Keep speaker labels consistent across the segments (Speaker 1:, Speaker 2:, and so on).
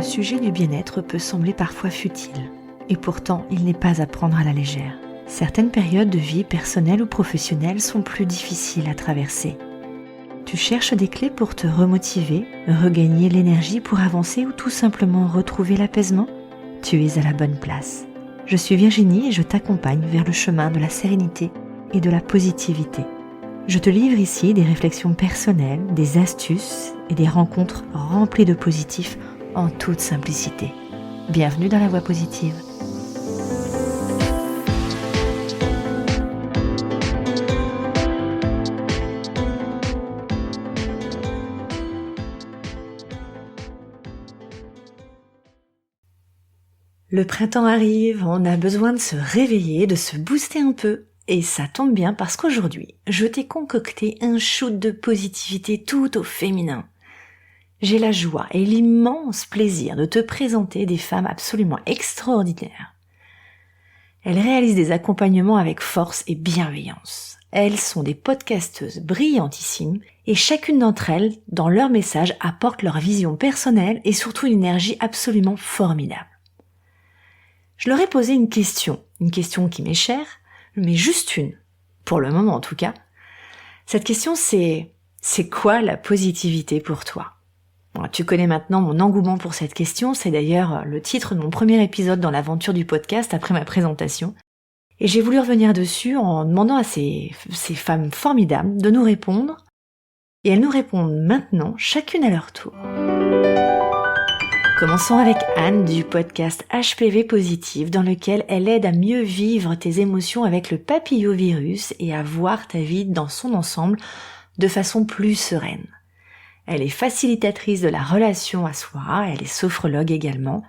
Speaker 1: sujet du bien-être peut sembler parfois futile. Et pourtant, il n'est pas à prendre à la légère. Certaines périodes de vie personnelle ou professionnelle sont plus difficiles à traverser. Tu cherches des clés pour te remotiver, regagner l'énergie pour avancer ou tout simplement retrouver l'apaisement ? Tu es à la bonne place. Je suis Virginie et je t'accompagne vers le chemin de la sérénité et de la positivité. Je te livre ici des réflexions personnelles, des astuces et des rencontres remplies de positifs en toute simplicité. Bienvenue dans la voie positive. Le printemps arrive, on a besoin de se réveiller, de se booster un peu. Et ça tombe bien parce qu'aujourd'hui, je t'ai concocté un shoot de positivité tout au féminin. J'ai la joie et l'immense plaisir de te présenter des femmes absolument extraordinaires. Elles réalisent des accompagnements avec force et bienveillance. Elles sont des podcasteuses brillantissimes et chacune d'entre elles, dans leur message, apporte leur vision personnelle et surtout une énergie absolument formidable. Je leur ai posé une question qui m'est chère, mais juste une, pour le moment en tout cas. Cette question c'est quoi la positivité pour toi ? Bon, tu connais maintenant mon engouement pour cette question, c'est d'ailleurs le titre de mon premier épisode dans l'aventure du podcast après ma présentation. Et j'ai voulu revenir dessus en demandant à ces femmes formidables de nous répondre, et elles nous répondent maintenant, chacune à leur tour. Commençons avec Anne du podcast HPV Positive dans lequel elle aide à mieux vivre tes émotions avec le papillovirus et à voir ta vie dans son ensemble de façon plus sereine. Elle est facilitatrice de la relation à soi, elle est sophrologue également.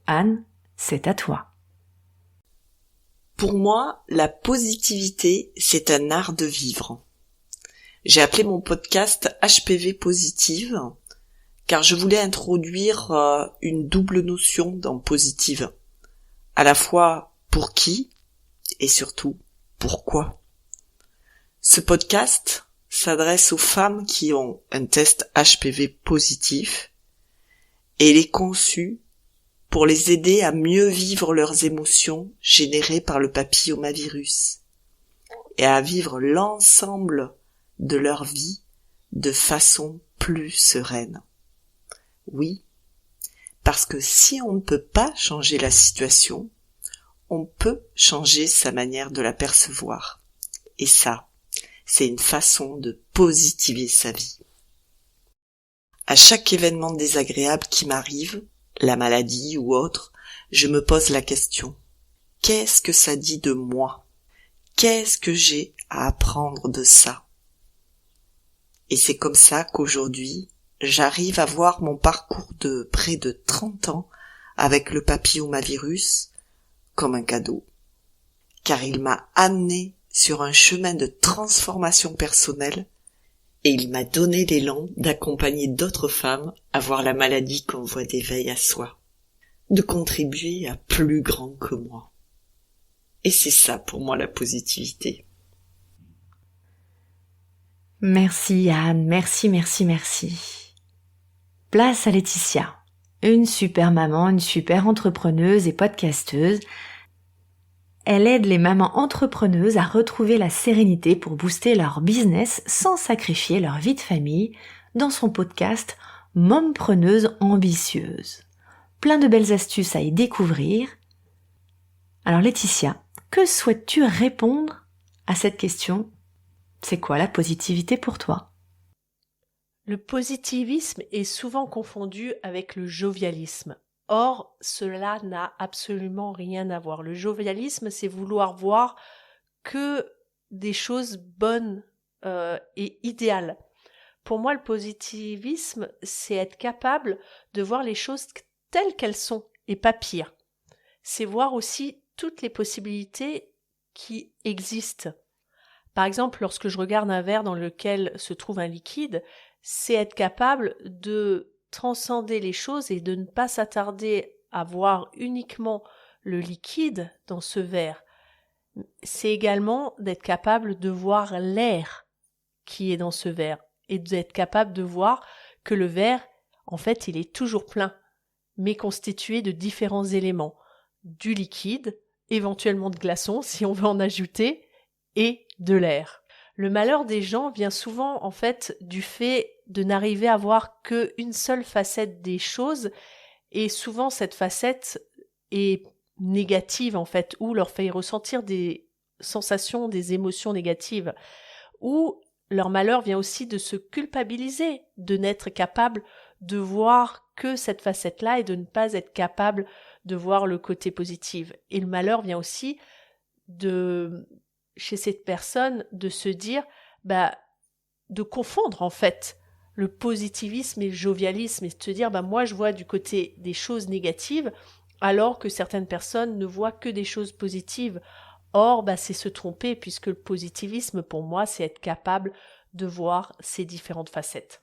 Speaker 1: Anne, c'est à toi.
Speaker 2: Pour moi, la positivité, c'est un art de vivre. J'ai appelé mon podcast HPV Positive car je voulais introduire une double notion dans positive. À la fois pour qui et surtout pourquoi. Ce podcast s'adresse aux femmes qui ont un test HPV positif et il est conçu pour les aider à mieux vivre leurs émotions générées par le papillomavirus et à vivre l'ensemble de leur vie de façon plus sereine. Oui, parce que si on ne peut pas changer la situation, on peut changer sa manière de la percevoir. Et ça, c'est une façon de positiver sa vie. À chaque événement désagréable qui m'arrive, la maladie ou autre, je me pose la question, qu'est-ce que ça dit de moi ? Qu'est-ce que j'ai à apprendre de ça ? Et c'est comme ça qu'aujourd'hui, j'arrive à voir mon parcours de près de 30 ans avec le papillomavirus comme un cadeau, car il m'a amené sur un chemin de transformation personnelle et il m'a donné l'élan d'accompagner d'autres femmes à voir la maladie comme voie d'éveil à soi, de contribuer à plus grand que moi. Et c'est ça pour moi la positivité.
Speaker 1: Merci Anne, merci. Place à Laetitia, une super maman, une super entrepreneuse et podcasteuse. Elle aide les mamans entrepreneuses à retrouver la sérénité pour booster leur business sans sacrifier leur vie de famille dans son podcast Mompreneuse ambitieuse. Plein de belles astuces à y découvrir. Alors Laetitia, que souhaites-tu répondre à cette question ? C'est quoi la positivité pour toi ?
Speaker 3: Le positivisme est souvent confondu avec le jovialisme. Or, cela n'a absolument rien à voir. Le jovialisme, c'est vouloir voir que des choses bonnes et idéales. Pour moi, le positivisme, c'est être capable de voir les choses telles qu'elles sont et pas pire. C'est voir aussi toutes les possibilités qui existent. Par exemple, lorsque je regarde un verre dans lequel se trouve un liquide, c'est être capable de transcender les choses et de ne pas s'attarder à voir uniquement le liquide dans ce verre. C'est également d'être capable de voir l'air qui est dans ce verre et d'être capable de voir que le verre, en fait, il est toujours plein. mais constitué de différents éléments, du liquide, éventuellement de glaçons si on veut en ajouter, et de l'air. Le malheur des gens vient souvent en fait du fait de n'arriver à voir qu'une seule facette des choses, et souvent cette facette est négative en fait, ou leur fait ressentir des sensations, des émotions négatives, ou leur malheur vient aussi de se culpabiliser, de n'être capable de voir que cette facette-là et de ne pas être capable de voir le côté positif. Et le malheur vient aussi chez cette personne, de se dire, de confondre en fait le positivisme et le jovialisme, et de se dire, moi je vois du côté des choses négatives, alors que certaines personnes ne voient que des choses positives. Or, c'est se tromper, puisque le positivisme, pour moi, c'est être capable de voir ces différentes facettes.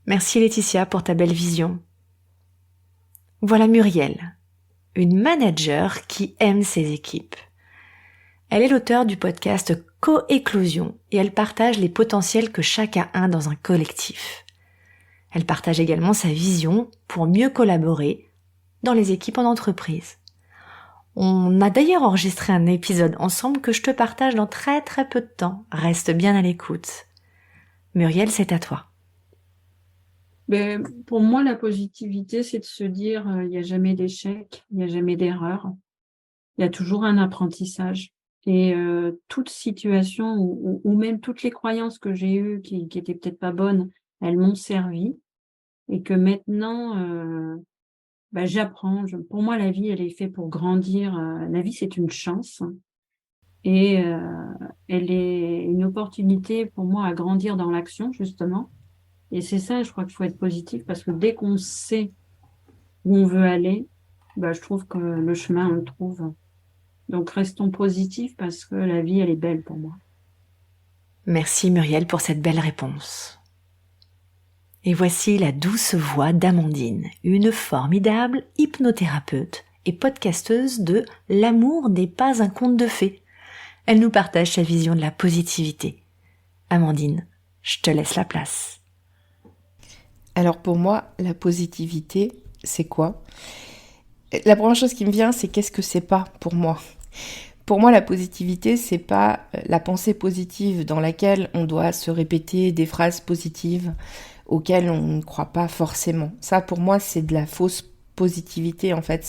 Speaker 1: Merci Laetitia pour ta belle vision. Voilà Muriel, une manager qui aime ses équipes. Elle est l'auteure du podcast Co-éclosion et elle partage les potentiels que chacun a dans un collectif. Elle partage également sa vision pour mieux collaborer dans les équipes en entreprise. On a d'ailleurs enregistré un épisode ensemble que je te partage dans très très peu de temps. Reste bien à l'écoute. Muriel, c'est à toi.
Speaker 4: Pour moi, la positivité, c'est de se dire il n'y a jamais d'échec, il n'y a jamais d'erreur. Il y a toujours un apprentissage. Et toute situation ou même toutes les croyances que j'ai eues qui étaient peut-être pas bonnes, elles m'ont servi. Et que maintenant, j'apprends. Pour moi, la vie, elle est faite pour grandir. La vie, c'est une chance. Et elle est une opportunité pour moi à grandir dans l'action, justement. Et c'est ça, je crois qu'il faut être positif parce que dès qu'on sait où on veut aller, je trouve que le chemin, on le trouve. Donc, restons positifs parce que la vie, elle est belle pour moi.
Speaker 1: Merci Muriel pour cette belle réponse. Et voici la douce voix d'Amandine, une formidable hypnothérapeute et podcasteuse de « L'amour n'est pas un conte de fées ». Elle nous partage sa vision de la positivité. Amandine, je te laisse la place.
Speaker 5: Alors pour moi, la positivité, c'est quoi ? La première chose qui me vient, c'est qu'est-ce que c'est pas pour moi ? Pour moi, la positivité, c'est pas la pensée positive dans laquelle on doit se répéter des phrases positives auxquelles on ne croit pas forcément. Ça, pour moi, c'est de la fausse positivité. En fait,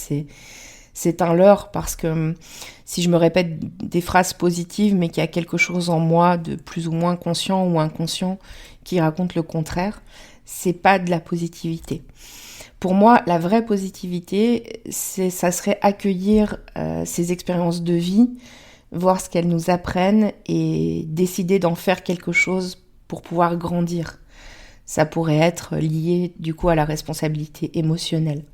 Speaker 5: c'est un leurre parce que si je me répète des phrases positives, mais qu'il y a quelque chose en moi de plus ou moins conscient ou inconscient qui raconte le contraire, c'est pas de la positivité. Pour moi, la vraie positivité, ça serait accueillir ces expériences de vie, voir ce qu'elles nous apprennent et décider d'en faire quelque chose pour pouvoir grandir. Ça pourrait être lié du coup à la responsabilité émotionnelle.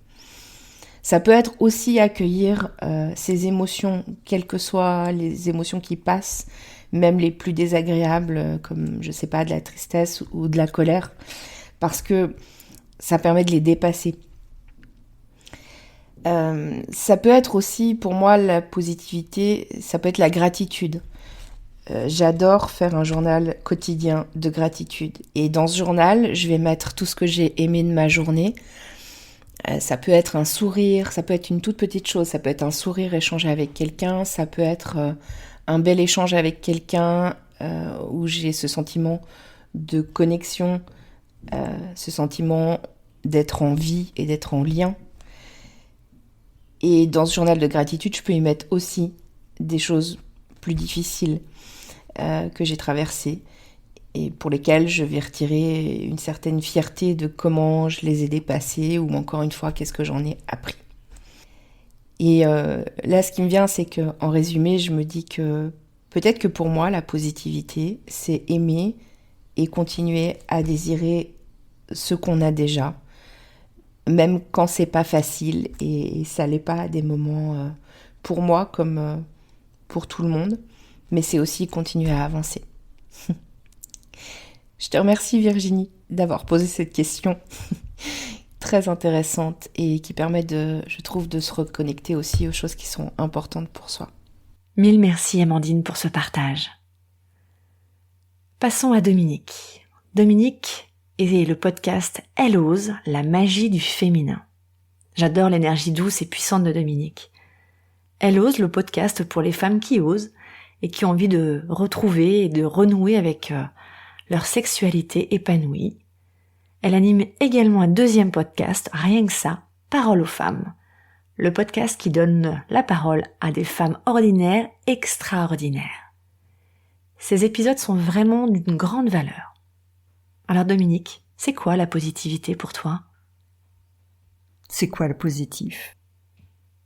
Speaker 5: Ça peut être aussi accueillir ces émotions, quelles que soient les émotions qui passent, même les plus désagréables, comme je sais pas, de la tristesse ou de la colère, parce que ça permet de les dépasser. Ça peut être aussi, pour moi, la positivité, ça peut être la gratitude. J'adore faire un journal quotidien de gratitude. Et dans ce journal, je vais mettre tout ce que j'ai aimé de ma journée. Ça peut être un sourire, ça peut être une toute petite chose, ça peut être un sourire échangé avec quelqu'un, ça peut être un bel échange avec quelqu'un où j'ai ce sentiment de connexion, ce sentiment d'être en vie et d'être en lien. Et dans ce journal de gratitude, je peux y mettre aussi des choses plus difficiles que j'ai traversées et pour lesquelles je vais retirer une certaine fierté de comment je les ai dépassées ou encore une fois, qu'est-ce que j'en ai appris. Et là, ce qui me vient, c'est qu'en résumé, je me dis que peut-être que pour moi, la positivité, c'est aimer et continuer à désirer ce qu'on a déjà, même quand c'est pas facile et ça l'est pas à des moments pour moi comme pour tout le monde, mais c'est aussi continuer à avancer. Je te remercie Virginie d'avoir posé cette question très intéressante et qui permet je trouve, de se reconnecter aussi aux choses qui sont importantes pour soi.
Speaker 1: Mille merci Amandine pour ce partage. Passons à Dominique. Dominique, et le podcast Elle ose, la magie du féminin. J'adore l'énergie douce et puissante de Dominique. Elle ose, le podcast pour les femmes qui osent et qui ont envie de retrouver et de renouer avec leur sexualité épanouie. Elle anime également un deuxième podcast, rien que ça, Parole aux femmes. Le podcast qui donne la parole à des femmes ordinaires extraordinaires. Ces épisodes sont vraiment d'une grande valeur. Alors Dominique, c'est quoi la positivité pour toi ?
Speaker 6: C'est quoi le positif ?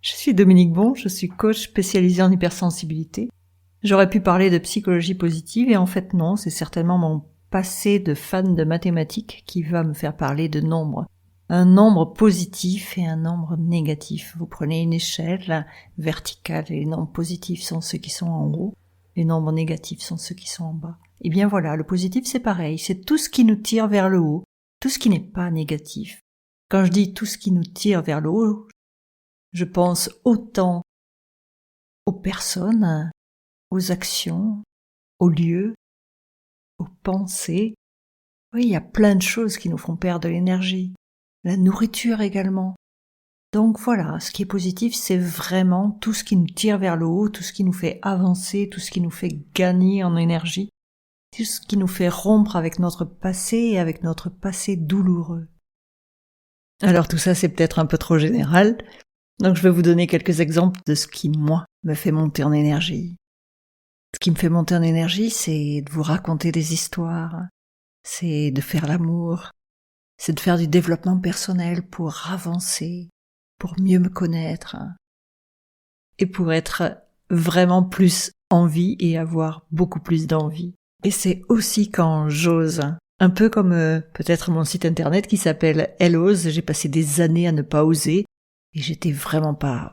Speaker 6: Je suis Dominique Bon, je suis coach spécialisée en hypersensibilité. J'aurais pu parler de psychologie positive et en fait non, c'est certainement mon passé de fan de mathématiques qui va me faire parler de nombres. Un nombre positif et un nombre négatif. Vous prenez une échelle verticale et les nombres positifs sont ceux qui sont en haut, les nombres négatifs sont ceux qui sont en bas. Et bien voilà, le positif c'est pareil, c'est tout ce qui nous tire vers le haut, tout ce qui n'est pas négatif. Quand je dis tout ce qui nous tire vers le haut, je pense autant aux personnes, aux actions, aux lieux, aux pensées. Oui, il y a plein de choses qui nous font perdre de l'énergie. La nourriture également. Donc voilà, ce qui est positif, c'est vraiment tout ce qui nous tire vers le haut, tout ce qui nous fait avancer, tout ce qui nous fait gagner en énergie, tout ce qui nous fait rompre avec notre passé et avec notre passé douloureux. Alors tout ça, c'est peut-être un peu trop général, donc je vais vous donner quelques exemples de ce qui, moi, me fait monter en énergie. Ce qui me fait monter en énergie, c'est de vous raconter des histoires, c'est de faire l'amour, c'est de faire du développement personnel pour avancer, pour mieux me connaître et pour être vraiment plus en vie et avoir beaucoup plus d'envie. Et c'est aussi quand j'ose, un peu comme peut-être mon site internet qui s'appelle Elle ose, j'ai passé des années à ne pas oser et j'étais vraiment pas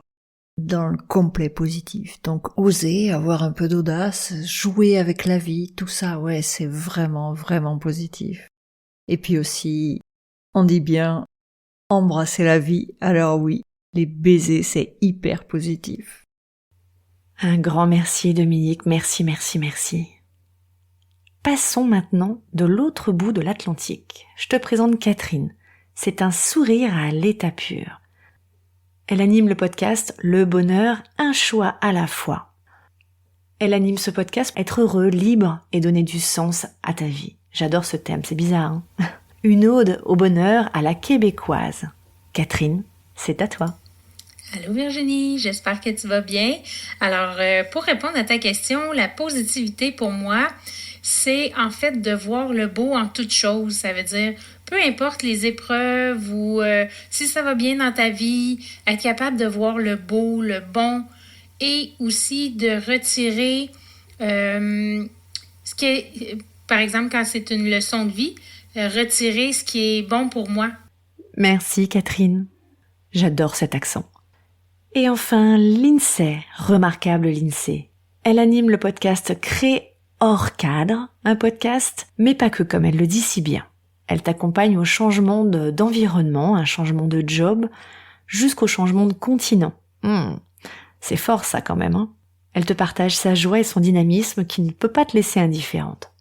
Speaker 6: dans le complet positif. Donc oser, avoir un peu d'audace, jouer avec la vie, tout ça, ouais, c'est vraiment, vraiment positif. Et puis aussi, on dit bien embrasser la vie, alors oui, les baisers, c'est hyper positif.
Speaker 1: Un grand merci Dominique, merci, merci, merci. Passons maintenant de l'autre bout de l'Atlantique. Je te présente Catherine. C'est un sourire à l'état pur. Elle anime le podcast Le bonheur, un choix à la fois. Elle anime ce podcast Être heureux, libre et donner du sens à ta vie. J'adore ce thème, c'est bizarre, hein ? Une ode au bonheur à la québécoise. Catherine, c'est à toi.
Speaker 7: Allô Virginie, j'espère que tu vas bien. Alors, pour répondre à ta question, la positivité pour moi, c'est en fait de voir le beau en toute chose. Ça veut dire, peu importe les épreuves ou si ça va bien dans ta vie, être capable de voir le beau, le bon et aussi de retirer ce qui est, par exemple, quand c'est une leçon de vie, retirer ce qui est bon pour moi.
Speaker 1: Merci Catherine. J'adore cet accent. Et enfin, Lindsay, remarquable Lindsay. Elle anime le podcast Créer hors cadre, un podcast, mais pas que comme elle le dit si bien. Elle t'accompagne au changement d'environnement, un changement de job, jusqu'au changement de continent. C'est fort ça quand même, hein. Elle te partage sa joie et son dynamisme qui ne peut pas te laisser indifférente.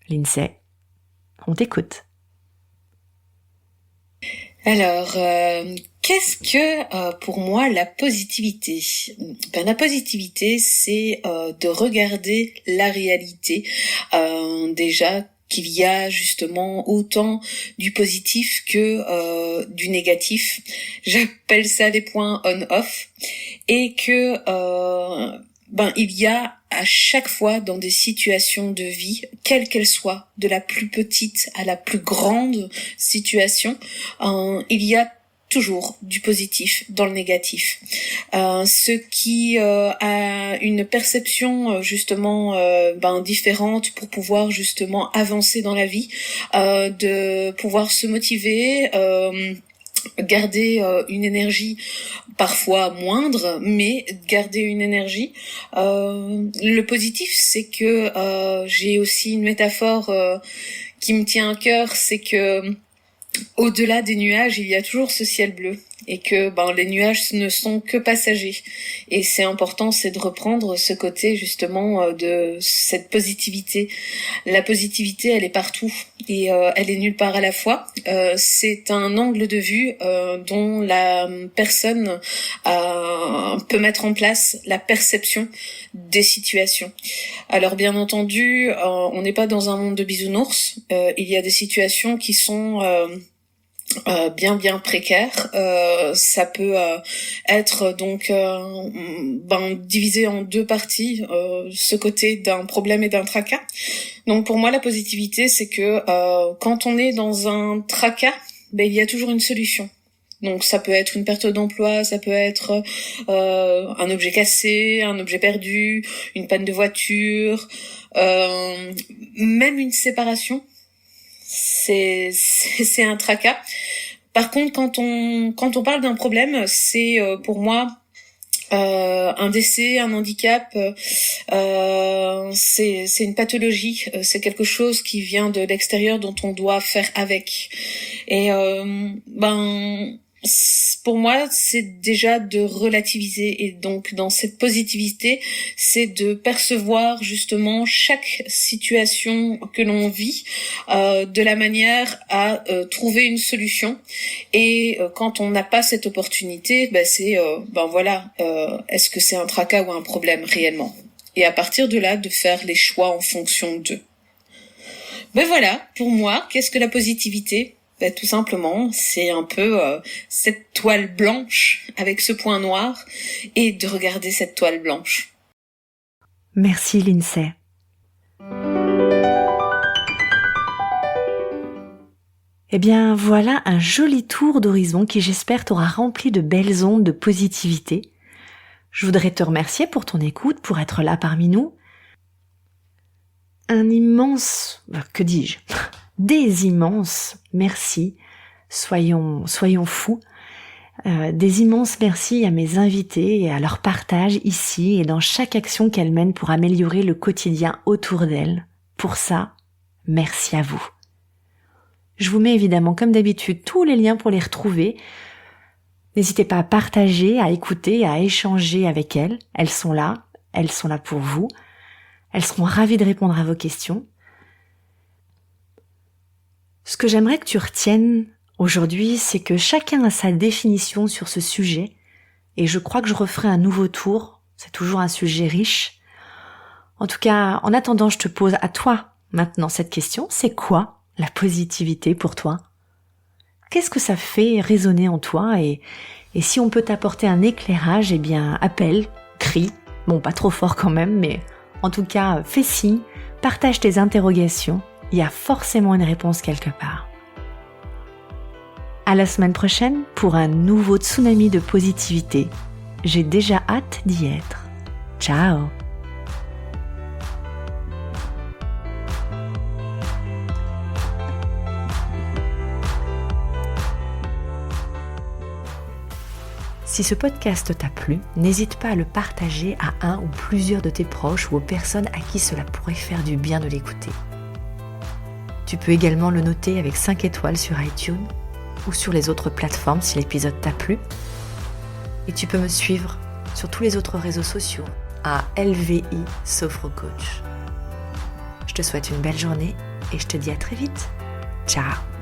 Speaker 1: Lindsay, on t'écoute.
Speaker 8: Alors, qu'est-ce que pour moi la positivité ? La positivité, c'est de regarder la réalité. Déjà qu'il y a justement autant du positif que du négatif. J'appelle ça des points on-off. Et que il y a à chaque fois dans des situations de vie, quelles qu'elles soient, de la plus petite à la plus grande situation, il y a toujours du positif dans le négatif. Ce qui a une perception justement différente pour pouvoir justement avancer dans la vie, de pouvoir se motiver, garder une énergie parfois moindre, mais garder une énergie. Le positif, c'est que j'ai aussi une métaphore qui me tient à cœur, c'est que au-delà des nuages, il y a toujours ce ciel bleu. et que les nuages ne sont que passagers. Et c'est important, c'est de reprendre ce côté justement de cette positivité. La positivité, elle est partout et elle est nulle part à la fois. C'est un angle de vue dont la personne peut mettre en place la perception des situations. Alors bien entendu, on n'est pas dans un monde de bisounours. Il y a des situations qui sont bien précaire. Ça peut être donc divisé en deux parties, ce côté d'un problème et d'un tracas. Donc pour moi la positivité, c'est que quand on est dans un tracas, il y a toujours une solution. Donc ça peut être une perte d'emploi, ça peut être un objet cassé, un objet perdu, une panne de voiture, même une séparation. C'est un tracas. Par contre, quand on parle d'un problème, c'est pour moi un décès, un handicap, c'est une pathologie, c'est quelque chose qui vient de l'extérieur dont on doit faire avec. Et pour moi, c'est déjà de relativiser, et donc dans cette positivité, c'est de percevoir justement chaque situation que l'on vit de la manière à trouver une solution. Et quand on n'a pas cette opportunité, c'est est-ce que c'est un tracas ou un problème réellement? Et à partir de là, de faire les choix en fonction d'eux. Voilà, pour moi, qu'est-ce que la positivité? Tout simplement, c'est un peu cette toile blanche avec ce point noir, et de regarder cette toile blanche.
Speaker 1: Merci Lindsay. Eh bien voilà un joli tour d'horizon qui, j'espère, t'aura rempli de belles ondes de positivité. Je voudrais te remercier pour ton écoute, pour être là parmi nous. Un immense... que dis-je ? Des immenses merci, soyons fous, des immenses merci à mes invités et à leur partage ici et dans chaque action qu'elles mènent pour améliorer le quotidien autour d'elles. Pour ça, merci à vous. Je vous mets évidemment comme d'habitude tous les liens pour les retrouver. N'hésitez pas à partager, à écouter, à échanger avec elles. Elles sont là pour vous. Elles seront ravies de répondre à vos questions. Ce que j'aimerais que tu retiennes aujourd'hui, c'est que chacun a sa définition sur ce sujet, et je crois que je referai un nouveau tour. C'est toujours un sujet riche. En tout cas, en attendant, je te pose à toi maintenant cette question. C'est quoi la positivité pour toi? Qu'est-ce que ça fait résonner en toi? Et si on peut t'apporter un éclairage, eh bien, appelle, crie. Bon, pas trop fort quand même, mais en tout cas, fais signe, partage tes interrogations. Il y a forcément une réponse quelque part. À la semaine prochaine pour un nouveau tsunami de positivité. J'ai déjà hâte d'y être. Ciao! Si ce podcast t'a plu, n'hésite pas à le partager à un ou plusieurs de tes proches ou aux personnes à qui cela pourrait faire du bien de l'écouter. Tu peux également le noter avec 5 étoiles sur iTunes ou sur les autres plateformes si l'épisode t'a plu. Et tu peux me suivre sur tous les autres réseaux sociaux à LVI Sophrocoach. Je te souhaite une belle journée et je te dis à très vite. Ciao!